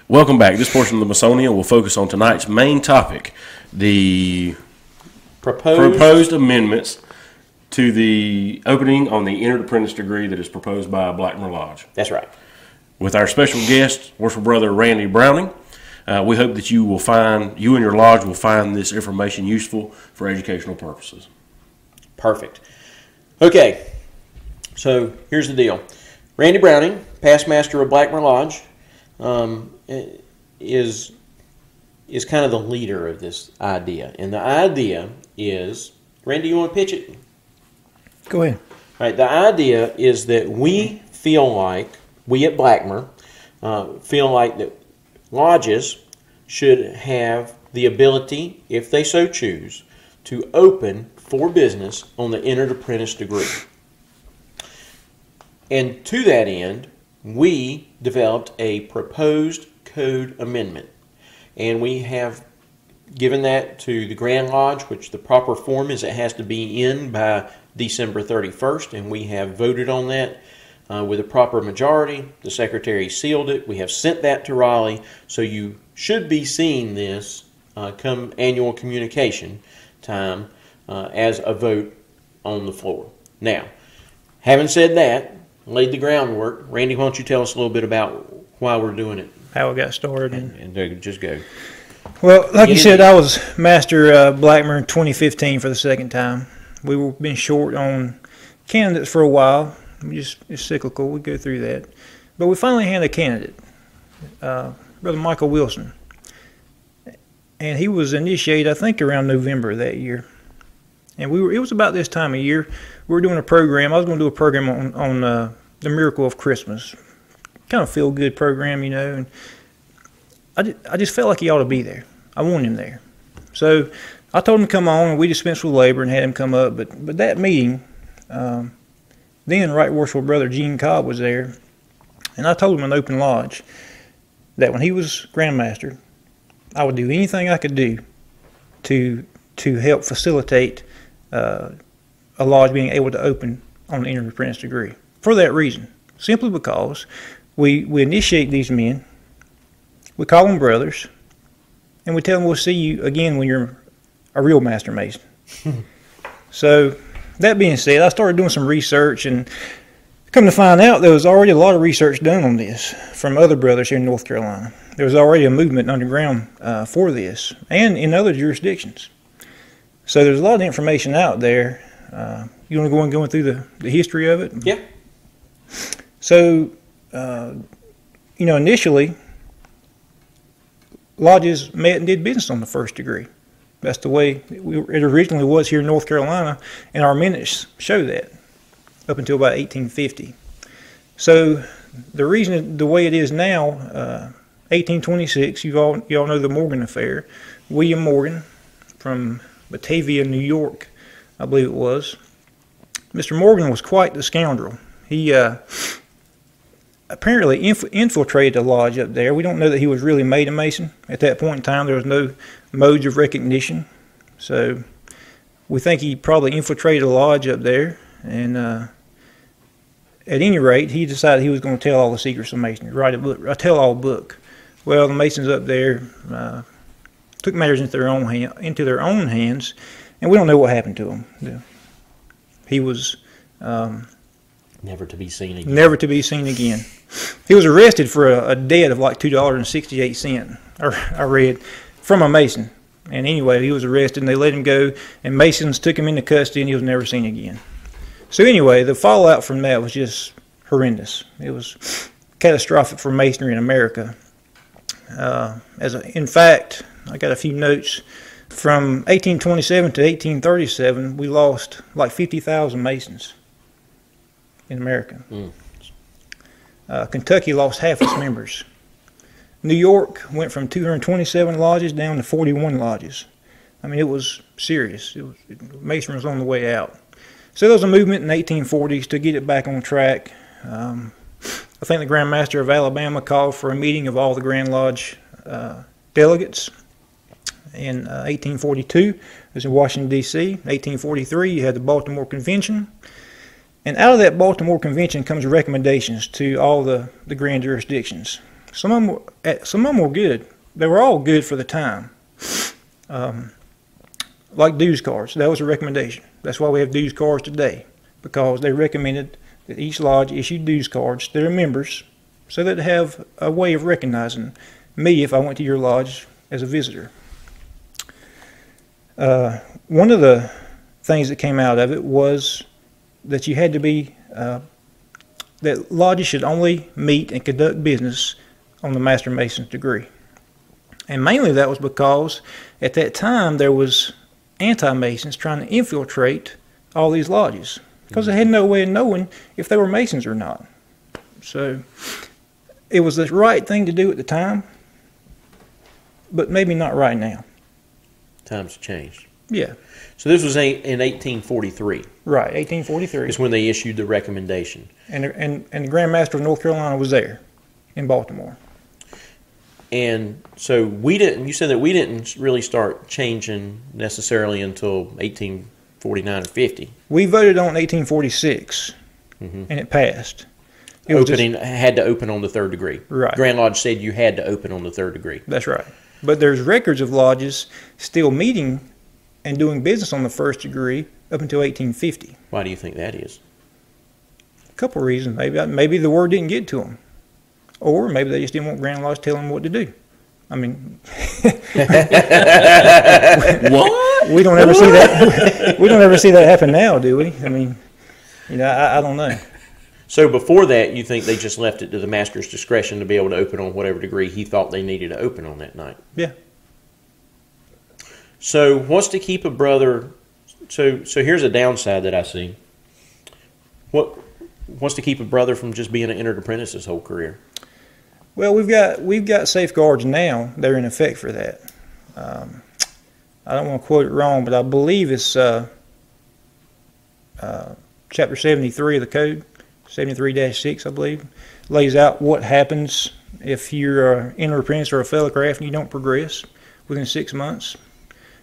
Welcome back. This portion of the Masonian will focus on tonight's main topic, the proposed amendments to the opening on the entered apprentice degree that is proposed by Blackmer Lodge. That's right. With our special guest, Worshipful Brother Randy Browning. We hope that you and your lodge will find this information useful for educational purposes. Perfect. Okay, so here's the deal. Randy Browning, past master of Blackmer Lodge, is kind of the leader of this idea. And the idea is, Randy, you want to pitch it? Go ahead. All right, the idea is that we feel like, we at Blackmer, feel like that lodges should have the ability, if they so choose, to open for business on the entered apprentice degree. And to that end, we developed a proposed code amendment. And we have given that to the Grand Lodge, which the proper form is it has to be in by December 31st, and we have voted on that with a proper majority. The Secretary sealed it. We have sent that to Raleigh, so you should be seeing this come annual communication time as a vote on the floor. Now, having said that, laid the groundwork. Randy, why don't you tell us a little bit about why we're doing it? How it got started. And just go. Well, like you said, I was Master Blackmer in 2015 for the second time. We've been short on candidates for a while. It's cyclical. We go through that. But we finally had a candidate, Brother Michael Wilson. And he was initiated, I think, around November of that year. And it was about this time of year. We were doing a program. I was going to do a program on the miracle of Christmas. Kind of feel-good program, you know. And I just felt like he ought to be there. I wanted him there. So I told him to come on, and we dispensed with labor and had him come up. But that meeting, then Right Worshipful Brother Gene Cobb was there. And I told him in open lodge that when he was Grand Master, I would do anything I could do to help facilitate a lodge being able to open on the entered apprentice degree. For that reason, simply because we initiate these men, we call them brothers, and we tell them we'll see you again when you're a real Master Mason. So that being said, I started doing some research, and come to find out there was already a lot of research done on this from other brothers here in North Carolina. There was already a movement underground for this and in other jurisdictions. So there's a lot of information out there. You want to go and through the history of it? Yeah. So, initially, lodges met and did business on the first degree. That's the way it originally was here in North Carolina, and our minutes show that up until about 1850. So the reason the way it is now, 1826, you all know the Morgan affair. William Morgan from Batavia, New York, I believe it was. Mr. Morgan was quite the scoundrel. He apparently infiltrated the lodge up there. We don't know that he was really made a Mason. At that point in time, there was no modes of recognition. So we think he probably infiltrated a lodge up there. And at any rate, he decided he was going to tell all the secrets of Masonry, write a tell-all book. Well, the Masons up there took matters into their own hands, and we don't know what happened to him. He was never to be seen again. Never to be seen again. He was arrested for a debt of like $2.68. I read from a Mason. And anyway, he was arrested, and they let him go, and Masons took him into custody, and he was never seen again. So anyway, the fallout from that was just horrendous. It was catastrophic for Masonry in America. In fact, I got a few notes. From 1827 to 1837, we lost like 50,000 Masons in America. Kentucky lost half its members. New York went from 227 lodges down to 41 lodges. I mean, it was serious. Masonry was on the way out. So there was a movement in the 1840s to get it back on track. I think the Grand Master of Alabama called for a meeting of all the Grand Lodge delegates. In 1842, it was in Washington, D.C. 1843, you had the Baltimore Convention. And out of that Baltimore Convention comes recommendations to all the grand jurisdictions. Some of them were good. They were all good for the time. Like dues cards, that was a recommendation. That's why we have dues cards today, because they recommended that each lodge issue dues cards to their members so that they have a way of recognizing me if I went to your lodge as a visitor. One of the things that came out of it was that you had to be, that lodges should only meet and conduct business on the Master Mason's degree. And mainly that was because at that time there was anti-Masons trying to infiltrate all these lodges because they had no way of knowing if they were Masons or not. So it was the right thing to do at the time, but maybe not right now. Times changed. Yeah. So this was in 1843. Right, 1843. Is when they issued the recommendation. And the Grand Master of North Carolina was there in Baltimore. And so you said that we didn't really start changing necessarily until 1849 or 50. We voted on 1846, and it passed. Had to open on the third degree. Right. Grand Lodge said you had to open on the third degree. That's right. But there's records of lodges still meeting and doing business on the first degree up until 1850. Why do you think that is? A couple of reasons. Maybe the word didn't get to them. Or maybe they just didn't want Grand Lodge telling them what to do. I mean, what? We don't ever see that. We don't ever see that happen now, do we? I mean, I don't know. So before that, you think they just left it to the master's discretion to be able to open on whatever degree he thought they needed to open on that night? Yeah. So what's to keep a brother? So here's a downside that I see. What's to keep a brother from just being an entered apprentice his whole career? Well, we've got safeguards now that are in effect for that. I don't want to quote it wrong, but I believe it's Chapter 73 of the Code, 73-6, I believe, lays out what happens if you're an entered apprentice or a fellow craft and you don't progress within 6 months.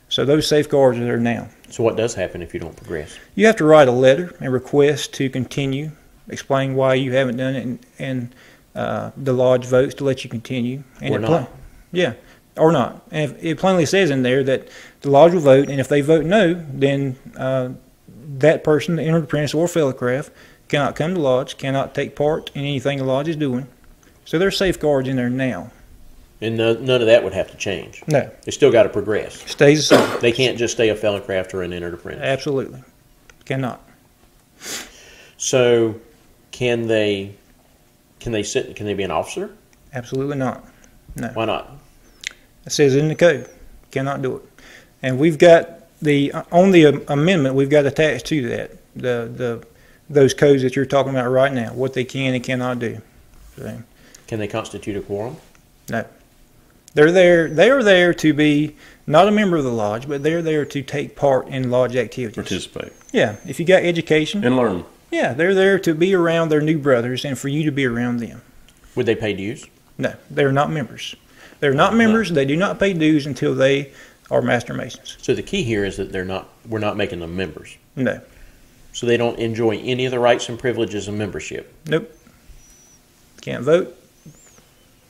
So those safeguards are there now. So what does happen if you don't progress? You have to write a letter and request to continue, explain why you haven't done it, and the lodge votes to let you continue. And or not. Yeah, or not. And if it plainly says in there that the lodge will vote, and if they vote no, then that person, the entered apprentice or fellow craft, cannot come to lodge, cannot take part in anything the lodge is doing. So there's safeguards in there now. And none of that would have to change. No. They still got to progress. Stays the same. They can't just stay a fellow craft or an entered apprentice. Absolutely. Cannot. So can they be an officer? Absolutely not. No. Why not? It says in the code. Cannot do it. And we've got on the amendment, we've got attached to that those codes that you're talking about right now, what they can and cannot do. So, can they constitute a quorum? No. They are there to be not a member of the lodge, but they're there to take part in lodge activities. Participate. Yeah. If you got education. And learn. Yeah, they're there to be around their new brothers and for you to be around them. Would they pay dues? No, they're not members. They're not members. They do not pay dues until they are Master Masons. So the key here is that we're not making them members. No. So they don't enjoy any of the rights and privileges of membership. Nope. Can't vote.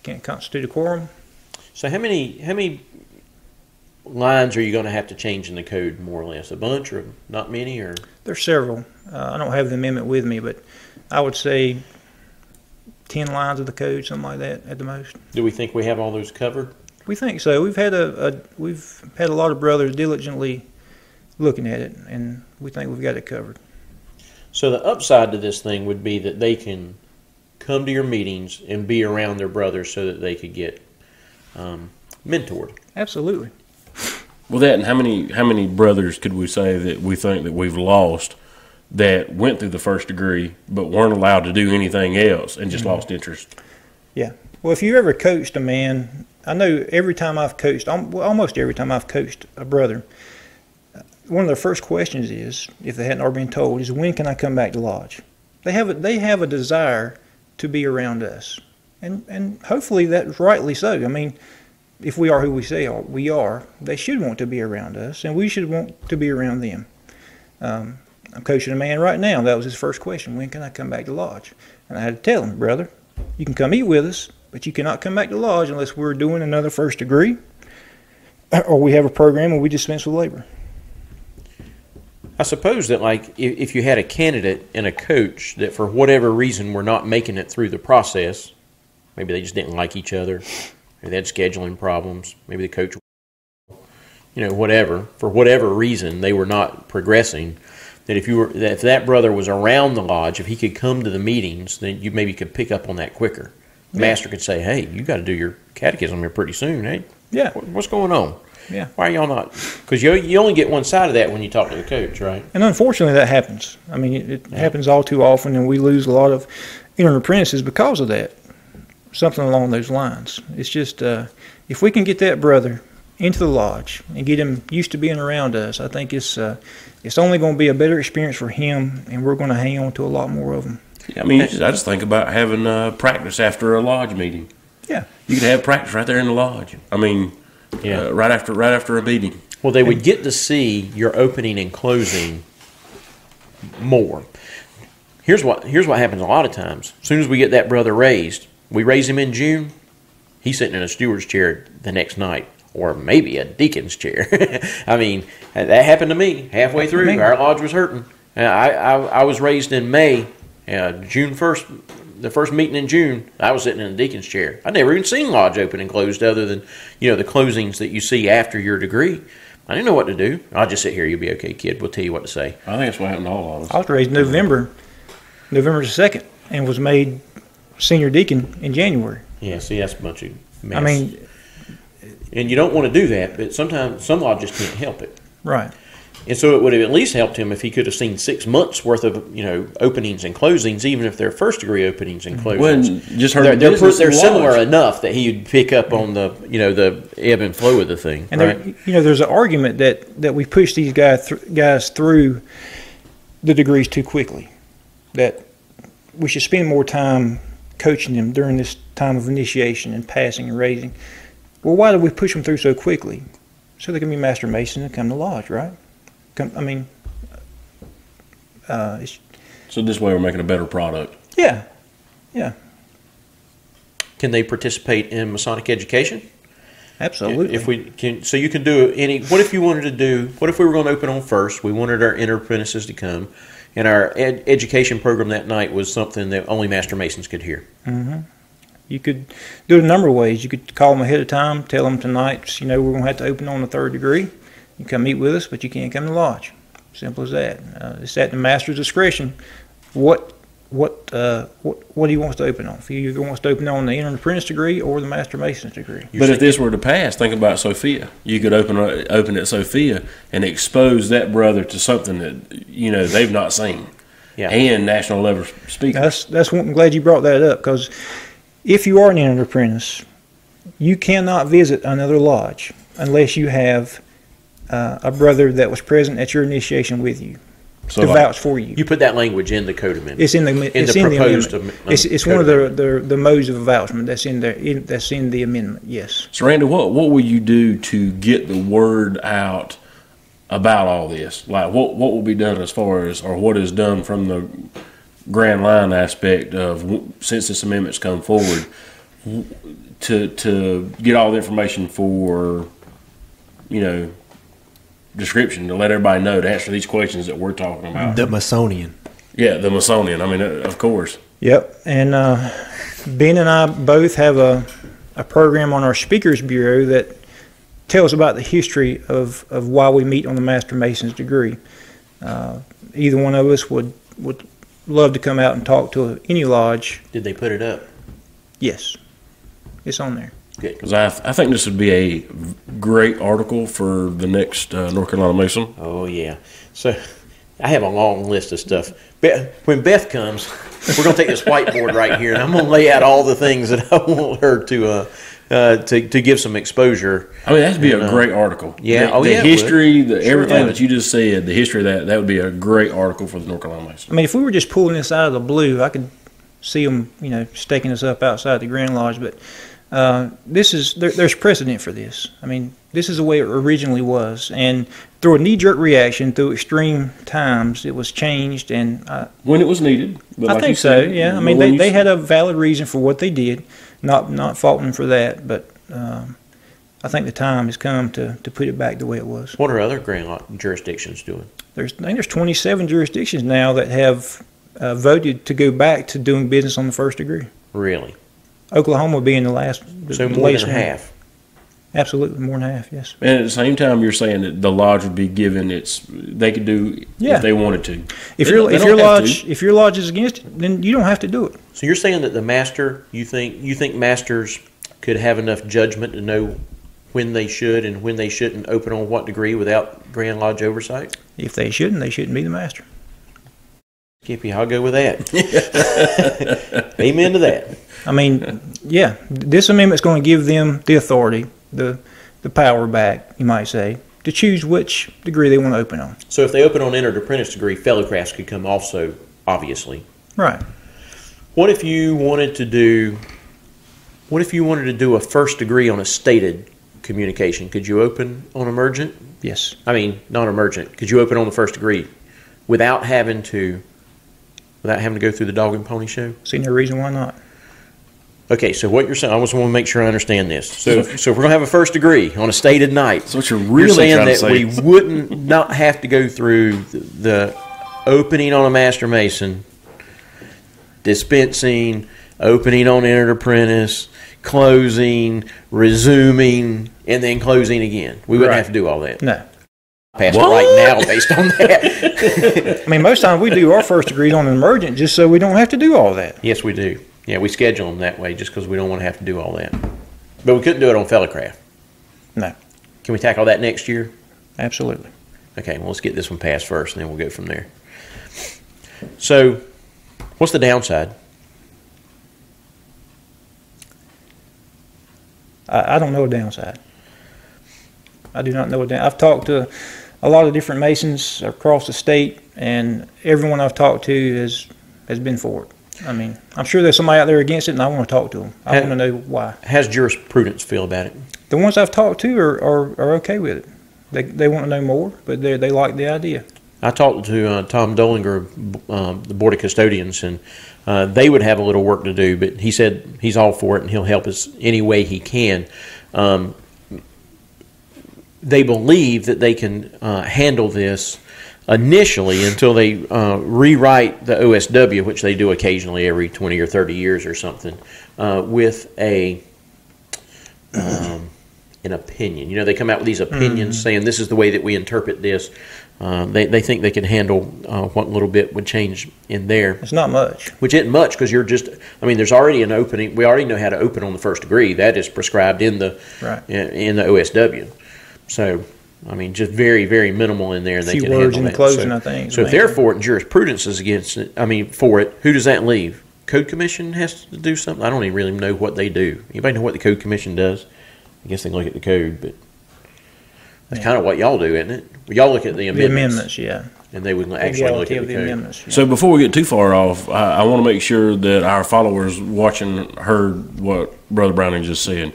Can't constitute a quorum. So how many lines are you going to have to change in the code, more or less? A bunch, or not many, or? There's several. I don't have the amendment with me, but I would say 10 lines of the code, something like that, at the most. Do we think we have all those covered? We think so. We've had a lot of brothers diligently looking at it, and we think we've got it covered. So the upside to this thing would be that they can come to your meetings and be around their brothers so that they could get mentored. Absolutely. Well, that and how many brothers could we say that we think that we've lost that went through the first degree but weren't allowed to do anything else and just lost interest? Yeah. Well, if you ever coached a man, I know every time I've coached, almost every time I've coached a brother, one of their first questions is, if they hadn't already been told, is when can I come back to lodge? They have a desire to be around us, and hopefully that's rightly so. I mean, if we are who we say we are, they should want to be around us, and we should want to be around them. I'm coaching a man right now. That was his first question: when can I come back to lodge? And I had to tell him, brother, you can come eat with us, But you cannot come back to the lodge unless we're doing another first degree or we have a program and we dispense with labor. I suppose that, like, if you had a candidate and a coach that for whatever reason were not making it through the process, maybe they just didn't like each other, or they had scheduling problems, maybe the coach, whatever, for whatever reason they were not progressing, that if that brother was around the lodge, if he could come to the meetings, then you maybe could pick up on that quicker. The master could say, hey, you got to do your catechism here pretty soon, hey? Yeah. What's going on? Yeah. Why are y'all not? Because you only get one side of that when you talk to the coach, right? And unfortunately, that happens. I mean, it happens all too often, and we lose a lot of entered apprentices because of that. Something along those lines. It's just if we can get that brother into the lodge and get him used to being around us, I think it's only going to be a better experience for him, and we're going to hang on to a lot more of them. I mean, I just think about having practice after a lodge meeting. Yeah. You could have practice right there in the lodge. I mean, right after a meeting. Well, they would get to see your opening and closing more. Here's what happens a lot of times. As soon as we get that brother raised, we raise him in June, he's sitting in a steward's chair the next night, or maybe a deacon's chair. I mean, that happened to me halfway through. Our lodge was hurting. I was raised in May, June 1st. The first meeting in June, I was sitting in a deacon's chair. I'd never even seen lodge open and closed other than, the closings that you see after your degree. I didn't know what to do. I'll just sit here. You'll be okay, kid. We'll tell you what to say. I think that's what happened to all of us. I was raised November the 2nd, and was made senior deacon in January. Yeah, see, that's a bunch of mess. I mean, and you don't want to do that, but sometimes some lodges can't help it. Right. And so it would have at least helped him if he could have seen 6 months worth of openings and closings, even if they're first degree openings and closings. Well, just heard they're similar enough that he would pick up on the the ebb and flow of the thing. And right? there's an argument that we push these guys through the degrees too quickly. That we should spend more time coaching them during this time of initiation and passing and raising. Well, why do we push them through so quickly? So they can be Master Mason and come to lodge, right? So this way we're making a better product. Yeah. Can they participate in Masonic education? Absolutely. If we can, so you can do any. What if you wanted to do? What if we were going to open on first? We wanted our entered apprentices to come, and our education program that night was something that only Master Masons could hear. Mm-hmm. You could do it a number of ways. You could call them ahead of time, tell them tonight, we're going to have to open on the 3rd degree. You come meet with us, but you can't come to lodge. Simple as that. It's at the master's discretion. What he wants to open on. If he either wants to open on the entered apprentice degree or the Master Mason's degree. But if this were to pass, think about Sophia. You could open at Sophia and expose that brother to something that they've not seen. Yeah. And national level speakers. I'm glad you brought that up, because if you are an entered apprentice, you cannot visit another lodge unless you have a brother that was present at your initiation with you to vouch for you. You put that language in the code amendment. It's in the proposed amendment. It's one of the modes of avouchment that's in there. That's in the amendment. Yes. So, Randy, what will you do to get the word out about all this? Like, what will be done as far as, or what is done from the grand line aspect of, since this amendment's come forward, to get all the information for, description, to let everybody know, to answer these questions that we're talking about. The Masonian. Yeah, the Masonian. I mean, of course. Yep. And Ben and I both have a program on our Speakers Bureau that tells about the history of why we meet on the Master Mason's degree. Either one of us would love to come out and talk to any lodge. Did they put it up? Yes. It's on there. Good. Because I think this would be a great article for the next North Carolina Mason. Oh, yeah. So I have a long list of stuff. When Beth comes, we're going to take this whiteboard right here, and I'm going to lay out all the things that I want her to give some exposure. I mean, that'd be a great article. Yeah. The history, everything that you just said, the history of that would be a great article for the North Carolina Mason. I mean, if we were just pulling this out of the blue, I could see them, staking us up outside the Grand Lodge, but there's precedent for this. I mean, this is the way it originally was, and through a knee-jerk reaction, through extreme times, it was changed. And when it was needed, I think so. Yeah, I mean, they had a valid reason for what they did. Not faulting for that, but I think the time has come to put it back the way it was. What are other Grand Lodge jurisdictions doing? I think there's 27 jurisdictions now that have voted to go back to doing business on the first degree. Really? Oklahoma being the last. So more than half. Absolutely, more than half. Yes. And at the same time, you're saying that the lodge would be given they could do if they wanted to. If your lodge is against it, then you don't have to do it. So you're saying that the master, you think masters could have enough judgment to know when they should and when they shouldn't open on what degree without Grand Lodge oversight? If they shouldn't be the master. Skippy, I'll go with that. Amen to that. I mean, yeah, this amendment's going to give them the authority, the power back, you might say, to choose which degree they want to open on. So if they open on entered apprentice degree, fellow crafts could come also, obviously. Right. What if you wanted to do a first degree on a stated communication? Could you open on emergent? Yes. I mean, not emergent. Could you open on the first degree without having to go through the dog and pony show? See no reason why not. Okay, so what you're saying, I just want to make sure I understand this. So if we're going to have a first degree on a stated night, so what you're really saying trying that to say. we wouldn't not have to go through the opening on a master mason, dispensing, opening on entered apprentice, closing, resuming, and then closing again. We wouldn't have to do all that. No. Pass it right now based on that. I mean, most times we do our first degrees on an emergent just so we don't have to do all that. Yes, we do. Yeah, we schedule them that way just because we don't want to have to do all that. But we couldn't do it on fellowcraft. No. Can we tackle that next year? Absolutely. Okay, well, let's get this one passed first, and then we'll go from there. So, what's the downside? I don't know a downside. I do not know a downside. I've talked to a lot of different Masons across the state, and everyone I've talked to has been for it. I mean, I'm sure there's somebody out there against it, and I want to talk to them. I want to know why. How's jurisprudence feel about it? The ones I've talked to are okay with it. They want to know more, but they like the idea. I talked to Tom Dolinger, the Board of Custodians, and they would have a little work to do, but he said he's all for it, and he'll help us any way he can. They believe that they can handle this initially until they rewrite the OSW, which they do occasionally every 20 or 30 years or something, with an opinion. You know, they come out with these opinions saying this is the way that we interpret this. They think they can handle what little bit would change in there. It's not much. Which isn't much because there's already an opening. We already know how to open on the first degree. That is prescribed in the in the OSW. So, I mean, just very, very minimal in there. And a few words in the closing, I think. So if they're for it and jurisprudence is against it, for it, who does that leave? Code Commission has to do something? I don't even really know what they do. Anybody know what the Code Commission does? I guess they look at the code, but that's kind of what y'all do, isn't it? Well, y'all look at the amendments. The amendments, yeah. And they would actually look at the code. Amendments, yeah. So before we get too far off, I want to make sure that our followers watching heard what Brother Browning just said.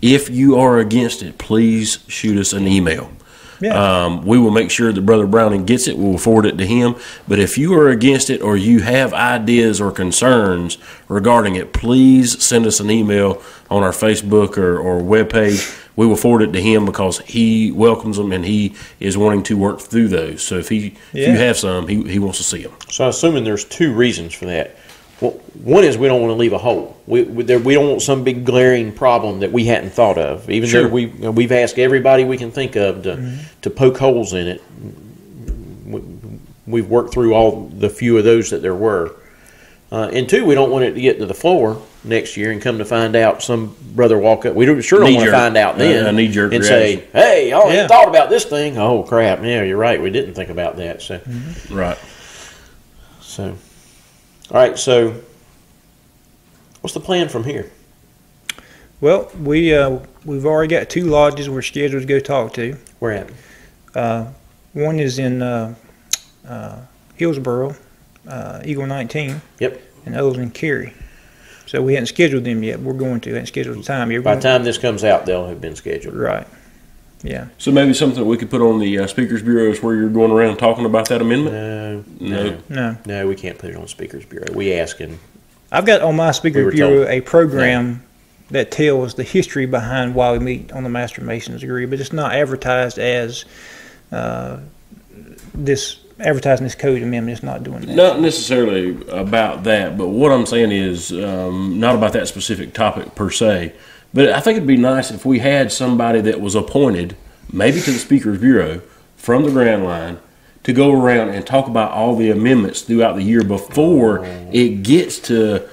If you are against it, please shoot us an email. Yeah. We will make sure that Brother Browning gets it. We'll forward it to him. But if you are against it or you have ideas or concerns regarding it, please send us an email on our Facebook or webpage. We will forward it to him because he welcomes them and he is wanting to work through those. So if you have some, he wants to see them. So I'm assuming there's two reasons for that. Well, one is we don't want to leave a hole. We don't want some big glaring problem that we hadn't thought of. Even though we've asked everybody we can think of to poke holes in it. We've worked through all the few of those that there were. And two, we don't want it to get to the floor next year and come to find out some brother walk up. We don't want to find out then and say, "Hey, y'all ain't thought about this thing." Oh crap! Yeah, you're right. We didn't think about that. So right. So. All right, so what's the plan from here? Well, we've already got 2 lodges we're scheduled to go talk to. Where at? One is in Hillsboro, Eagle 19. Yep. And the other in Cary. So we hadn't scheduled them yet. We're going to. We hadn't scheduled the time yet. By the time this comes out, they'll have been scheduled. Right. Yeah. So maybe something we could put on the Speakers Bureau is where you're going around talking about that amendment? No, we can't put it on Speakers Bureau. We ask and I've got on my Speakers Bureau a program that tells the history behind why we meet on the Master Mason's degree, but it's not advertised as advertising this code amendment. It's not doing that. Not necessarily about that, but what I'm saying is not about that specific topic per se. But I think it'd be nice if we had somebody that was appointed, maybe to the Speaker's Bureau, from the Grand Line, to go around and talk about all the amendments throughout the year before it gets to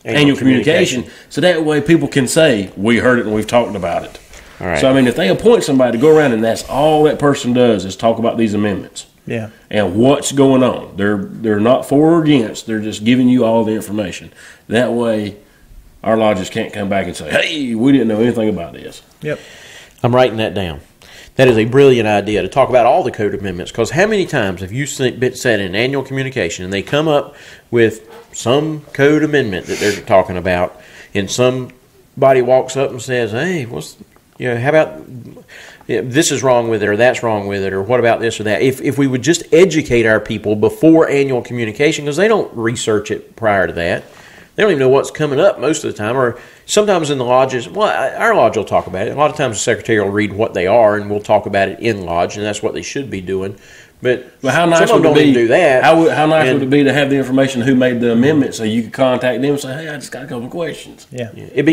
annual communication. So that way people can say, we heard it and we've talked about it. All right. So, I mean, if they appoint somebody to go around and that's all that person does is talk about these amendments. Yeah. And what's going on. They're not for or against. They're just giving you all the information. That way our lodges can't come back and say, hey, we didn't know anything about this. Yep. I'm writing that down. That is a brilliant idea to talk about all the code amendments, because how many times have you been said in annual communication and they come up with some code amendment that they're talking about, and somebody walks up and says, hey, how about this is wrong with it, or that's wrong with it, or what about this or that? If we would just educate our people before annual communication, because they don't research it prior to that. They don't even know what's coming up most of the time, or sometimes in the lodges, our lodge will talk about it. A lot of times the secretary will read what they are, and we'll talk about it in lodge, and that's what they should be doing. But how nice some of them don't even do that. How nice would it be to have the information who made the amendment so you could contact them and say, hey, I just got a couple of questions. Yeah. It'd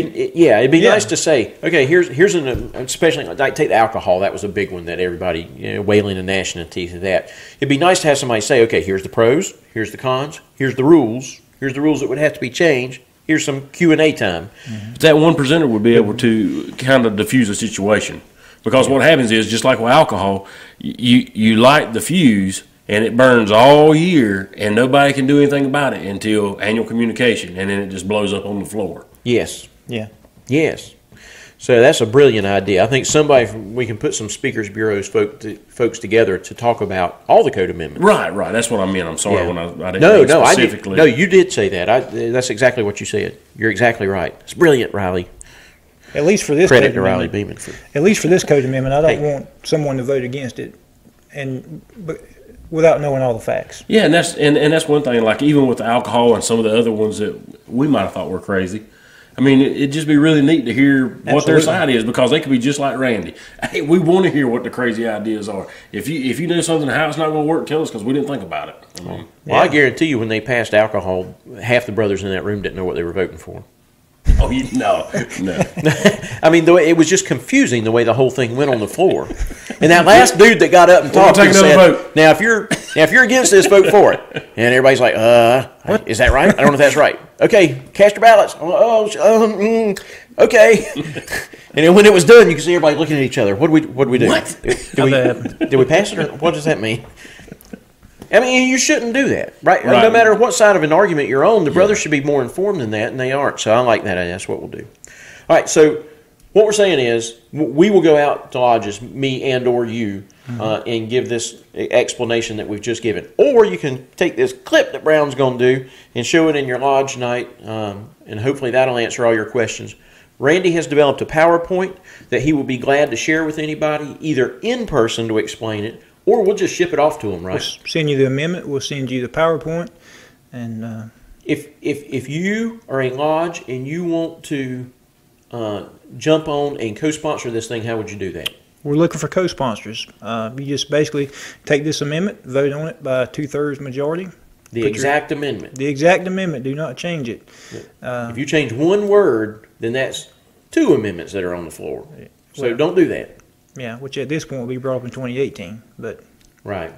be nice to say, okay, here's especially like take the alcohol. That was a big one that everybody, wailing and gnashing of teeth at that. It'd be nice to have somebody say, okay, here's the pros, here's the cons, here's the rules that would have to be changed. Here's some Q&A time. Mm-hmm. But that one presenter would be able to kind of diffuse a situation. Because what happens is, just like with alcohol, you light the fuse and it burns all year and nobody can do anything about it until annual communication, and then it just blows up on the floor. Yes. Yeah. Yes. So that's a brilliant idea. I think we can put some Speakers Bureau's folks together to talk about all the code amendments. Right. That's what I meant. I'm sorry when I didn't No, specifically. No, you did say that. That's exactly what you said. You're exactly right. It's brilliant, Riley. At least for this credit code to Riley amendment. Beeman. At least for this code amendment, I don't want someone to vote against it, but without knowing all the facts. Yeah, and that's one thing. Like even with the alcohol and some of the other ones that we might have thought were crazy. I mean, it'd just be really neat to hear what their side is, because they could be just like Randy. Hey, we want to hear what the crazy ideas are. If you know something, how it's not going to work, tell us, because we didn't think about it. I guarantee you, when they passed alcohol, half the brothers in that room didn't know what they were voting for. Oh, no. I mean, it was just confusing the way the whole thing went on the floor. And that last dude that got up and talked and said, vote. Now if you're against this, vote for it. And everybody's like, what? Is that right? I don't know if that's right. Okay, cast your ballots. Okay. And then when it was done, you could see everybody looking at each other. What did we do? What? Did we pass it, or what does that mean? I mean, you shouldn't do that, right? No matter what side of an argument you're on, the brothers should be more informed than that, and they aren't. So I like that. That's what we'll do. All right, so what we're saying is we will go out to lodges, me and or you, and give this explanation that we've just given. Or you can take this clip that Brown's going to do and show it in your lodge night, and hopefully that'll answer all your questions. Randy has developed a PowerPoint that he will be glad to share with anybody, either in person to explain it, or we'll just ship it off to them, right? We'll send you the amendment. We'll send you the PowerPoint. And if you are a lodge and you want to jump on and co-sponsor this thing, how would you do that? We're looking for co-sponsors. You just basically take this amendment, vote on it by 2/3 majority. The exact amendment. The exact amendment. Do not change it. If you change one word, then that's 2 amendments that are on the floor. So don't do that. Yeah, which at this point will be brought up in 2018. But right.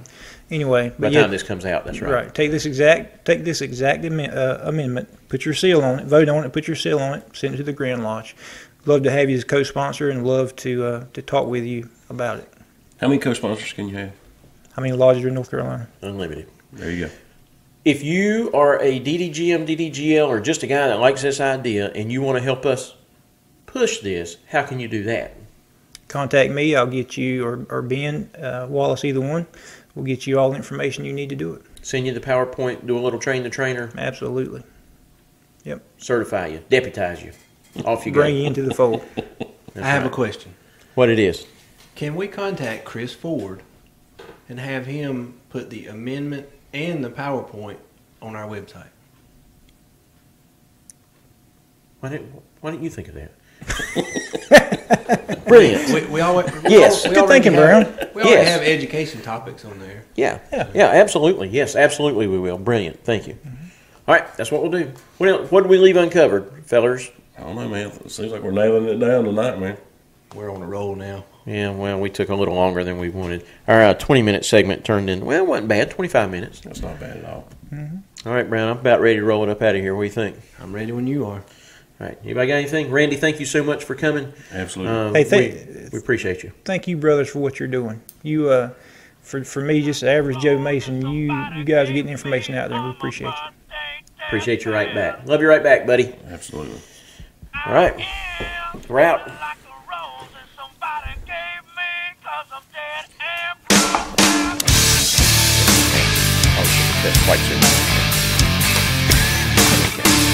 Anyway, by the time this comes out, that's right. Right. Take this exact amendment, put your seal on it, vote on it, put your seal on it, send it to the Grand Lodge. Love to have you as a co-sponsor, and love to talk with you about it. How many co-sponsors can you have? How many lodges are in North Carolina? Unlimited. There you go. If you are a DDGM, DDGL, or just a guy that likes this idea and you want to help us push this, how can you do that? Contact me. I'll get you, or Ben Wallace, either one. We'll get you all the information you need to do it. Send you the PowerPoint, do a little train the trainer. Absolutely. Yep. Certify you, deputize you. Off you go. Bring you into the fold. I have a question. What it is? Can we contact Chris Ford and have him put the amendment and the PowerPoint on our website? Why didn't you think of that? Brilliant. We always Yes. Good thinking, Brown. We already Yes. have education topics on there. Yeah, absolutely. Yes, absolutely we will. Brilliant. Thank you. All right, that's what we'll do. What did we leave uncovered, fellers? I don't know, man. It seems like we're nailing it down tonight, man. We're on a roll now. Yeah, well, we took a little longer than we wanted. Our 20-minute segment turned in, well, it wasn't bad, 25 minutes. That's not bad at all. All right, Brown, I'm about ready to roll it up out of here. What do you think? I'm ready when you are. All right, anybody got anything? Randy, thank you so much for coming. Absolutely. Hey, we appreciate you. Thank you, brothers, for what you're doing. You, for me, just the average Joe Mason, you guys are getting information out there, and we appreciate you. Appreciate you right back. Love you right back, buddy. Absolutely. All right, we're out. That's quite soon.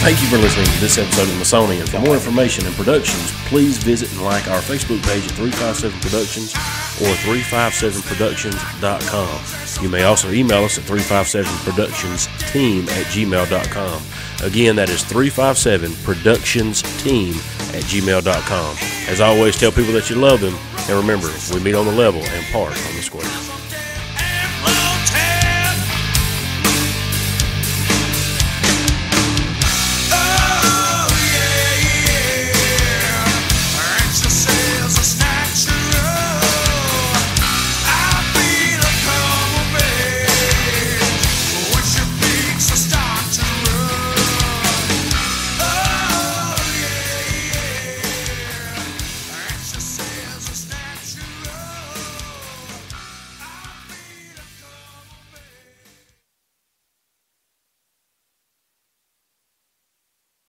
Thank you for listening to this episode of Masonian. For more information and productions, please visit and like our Facebook page at 357 Productions or 357productions.com. You may also email us at 357productionsteam@gmail.com. Again, that is 357productionsteam@gmail.com. As always, tell people that you love them, and remember, we meet on the level and part on the square.